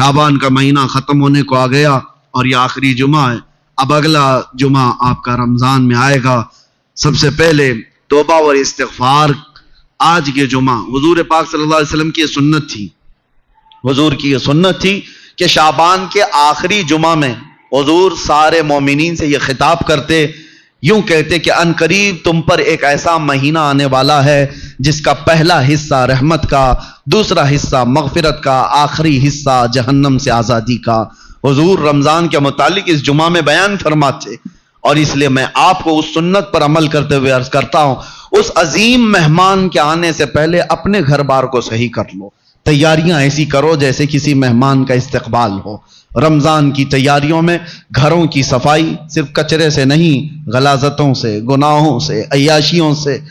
शाबान का महीना ख़त्म होने को आ गया और ये आखिरी जुमा है। अब अगला जुमा आपका रमज़ान में आएगा। सबसे पहले तौबा और इस्तिग़फ़ार। आज के जुमा हुज़ूर पाक सल्लल्लाहु अलैहि वसल्लम की सुन्नत थी, हुज़ूर की ये सुन्नत थी कि शाबान के आखिरी जुमा में हुज़ूर सारे मोमिनीन से ये खिताब करते, यूं कहते कि अनकरीब तुम पर एक ऐसा महीना आने वाला है जिसका पहला हिस्सा रहमत का, दूसरा हिस्सा मग़फ़िरत का, आखिरी हिस्सा जहन्नम से आज़ादी का। हुज़ूर रमज़ान के मुतालिक इस जुमा में बयान फरमाते, और इसलिए मैं आपको उस सुन्नत पर अमल करते हुए अर्ज़ करता हूँ, उस अजीम मेहमान के आने से पहले अपने घर बार को सही कर लो। तैयारियां ऐसी करो जैसे किसी मेहमान का इस्तकबाल हो। रमज़ान की तैयारियों में घरों की सफाई सिर्फ कचरे से नहीं, गलाजतों से, गुनाहों से, अय्याशियों से,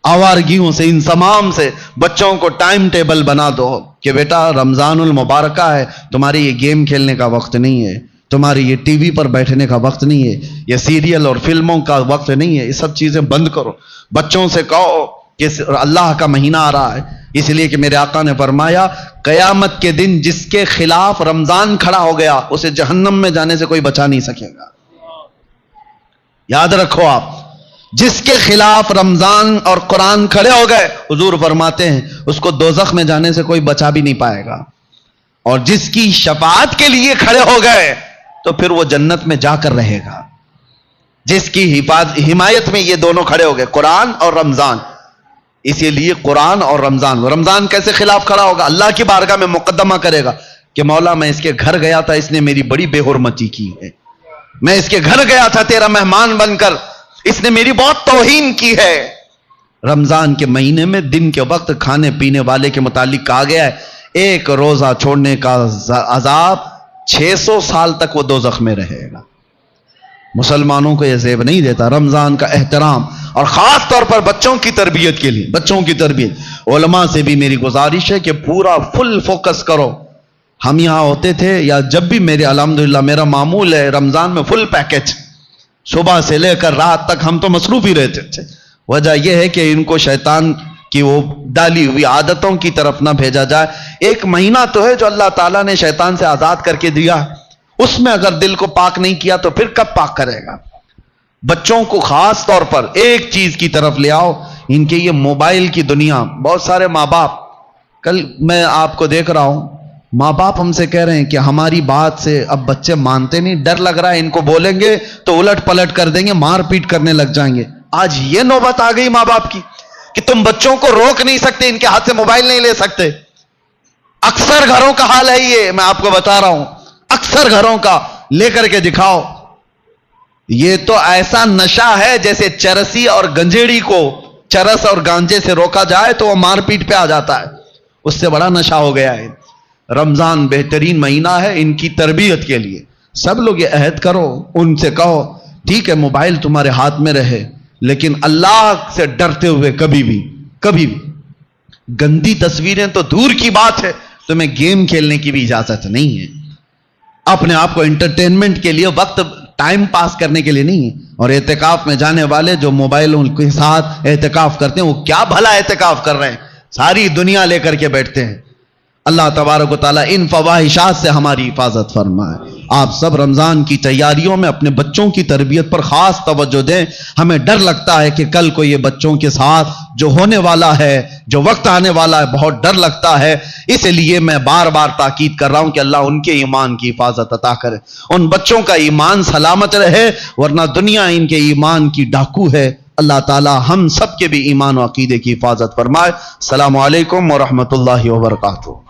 आवारगियों से, इन तमाम से बच्चों को टाइम टेबल बना दो कि बेटा रमज़ानुल मुबारक है, तुम्हारी ये गेम खेलने का वक्त नहीं है, तुम्हारी ये टीवी पर बैठने का वक्त नहीं है, ये सीरियल और फिल्मों का वक्त नहीं है, ये सब चीज़ें बंद करो। बच्चों से कहो कि अल्लाह का महीना आ रहा है, इसलिए कि मेरे आका ने फरमाया क़यामत के दिन जिसके खिलाफ रमज़ान खड़ा हो गया उसे जहन्नम में जाने से कोई बचा नहीं सकेगा। याद रखो आप, जिसके खिलाफ रमज़ान और कुरान खड़े हो गए, हुजूर फरमाते हैं उसको दोज़ख में जाने से कोई बचा भी नहीं पाएगा, और जिसकी शफाअत के लिए खड़े हो गए तो फिर वो जन्नत में जाकर रहेगा। जिसकी हिमायत में ये दोनों खड़े हो गए, कुरान और रमज़ान, इसीलिए कुरान और रमज़ान। रमज़ान कैसे खिलाफ खड़ा होगा? अल्लाह की बारगाह में मुकद्दमा करेगा कि मौला मैं इसके घर गया था, इसने मेरी बड़ी बेहुरमती की है, मैं इसके घर गया था तेरा मेहमान बनकर, इसने मेरी बहुत तौहीन की है। रमज़ान के महीने में दिन के वक्त खाने पीने वाले के मुतालिक कहा गया है, एक रोज़ा छोड़ने का अजाब 600 साल तक वो दोज़ख में रहेगा। मुसलमानों को यह ज़ेब नहीं देता रमज़ान का एहतराम, और ख़ास तौर पर बच्चों की तरबियत के लिए, बच्चों की तरबियत। उलमा से भी मेरी गुजारिश है कि पूरा फुल फोकस करो। हम यहाँ होते थे, या जब भी मेरे अल्हम्दुलिल्लाह मेरा मामूल है रमज़ान में फुल पैकेज, सुबह से लेकर रात तक हम तो मसरूफ़ ही रहते थे। वजह यह है कि इनको शैतान की वो डाली हुई आदतों की तरफ ना भेजा जाए। एक महीना तो है जो अल्लाह ताला ने शैतान से आज़ाद करके दिया, उसमें अगर दिल को पाक नहीं किया तो फिर कब पाक करेगा? बच्चों को खास तौर पर एक चीज की तरफ ले आओ, इनके ये मोबाइल की दुनिया। बहुत सारे माँ बाप, कल मैं आपको देख रहा हूं, माँ बाप हमसे कह रहे हैं कि हमारी बात से अब बच्चे मानते नहीं, डर लग रहा है इनको बोलेंगे तो उलट पलट कर देंगे, मार पीट करने लग जाएंगे। आज ये नौबत आ गई माँ बाप की कि तुम बच्चों को रोक नहीं सकते, इनके हाथ से मोबाइल नहीं ले सकते। अक्सर घरों का हाल है ये, मैं आपको बता रहा हूं, अक्सर घरों का। लेकर के दिखाओ, ये तो ऐसा नशा है जैसे चरसी और गंजेड़ी को चरस और गांजे से रोका जाए तो वो मारपीट पे आ जाता है, उससे बड़ा नशा हो गया है। रमजान बेहतरीन महीना है इनकी तरबियत के लिए। सब लोग ये अहद करो, उनसे कहो ठीक है मोबाइल तुम्हारे हाथ में रहे, लेकिन अल्लाह से डरते हुए कभी भी गंदी तस्वीरें तो दूर की बात है, तुम्हें गेम खेलने की भी इजाजत नहीं है। अपने आप को एंटरटेनमेंट के लिए, वक्त टाइम पास करने के लिए नहीं है। और एहतिकाफ में जाने वाले जो मोबाइलों के साथ एहतिकाफ करते हैं, वो क्या भला एहतिकाफ कर रहे हैं, सारी दुनिया लेकर के बैठते हैं। अल्लाह तबारक व तआला इन फवाहिशात से हमारी हिफाजत फरमाए। आप सब रमज़ान की तैयारियों में अपने बच्चों की तरबियत पर ख़ास तवज्जो दें। हमें डर लगता है कि कल को ये बच्चों के साथ जो होने वाला है, जो वक्त आने वाला है, बहुत डर लगता है। इसलिए मैं बार बार ताकीद कर रहा हूं कि अल्लाह उनके ईमान की हिफाजत अता करे, उन बच्चों का ईमान सलामत रहे, वरना दुनिया इनके ईमान की डाकू है। अल्लाह ताला हम सब के भी ईमान व अकीदे की हिफाजत फरमाए। अस्सलामु अलैकुम व रहमतुल्लाहि व बरकातुहू।